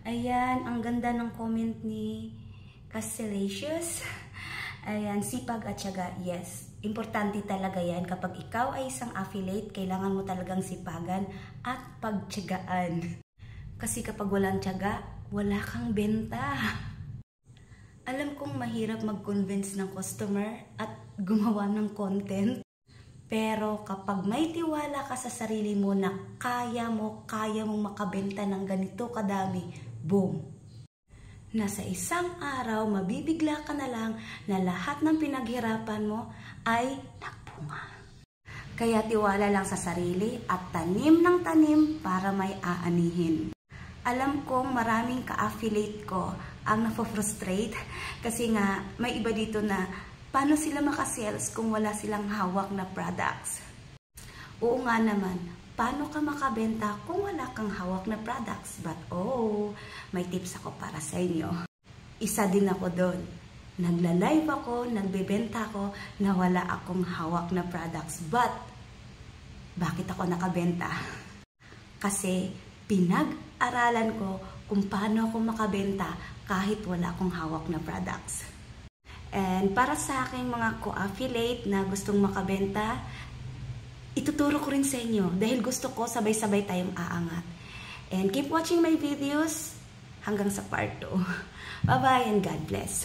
Ayan, ang ganda ng comment ni Castellacious. Ayan, sipag at tiyaga. Yes, importante talaga yan. Kapag ikaw ay isang affiliate, kailangan mo talagang sipagan at pagtiyagaan. Kasi kapag walang tiyaga, wala kang benta. Alam kong mahirap mag-convince ng customer at gumawa ng content. Pero kapag may tiwala ka sa sarili mo na kaya mong makabenta ng ganito kadami, boom! Nasa isang araw, mabibigla ka na lang na lahat ng pinaghirapan mo ay nagbunga. Kaya tiwala lang sa sarili at tanim ng tanim para may aanihin. Alam kong maraming ka-affiliate ko ang napofrustrate kasi nga may iba dito na paano sila makasales kung wala silang hawak na products? Oo nga naman, paano ka makabenta kung wala kang hawak na products? But may tips ako para sa inyo. Isa din ako doon. Nagla-live ako, nagbebenta ako na wala akong hawak na products. But, bakit ako nakabenta? Kasi pinag-aralan ko kung paano ako makabenta kahit wala akong hawak na products. And para sa aking mga co-affiliate na gustong makabenta, ituturo ko rin sa inyo dahil gusto ko sabay-sabay tayong aangat. And keep watching my videos hanggang sa part 2. Bye-bye and God bless.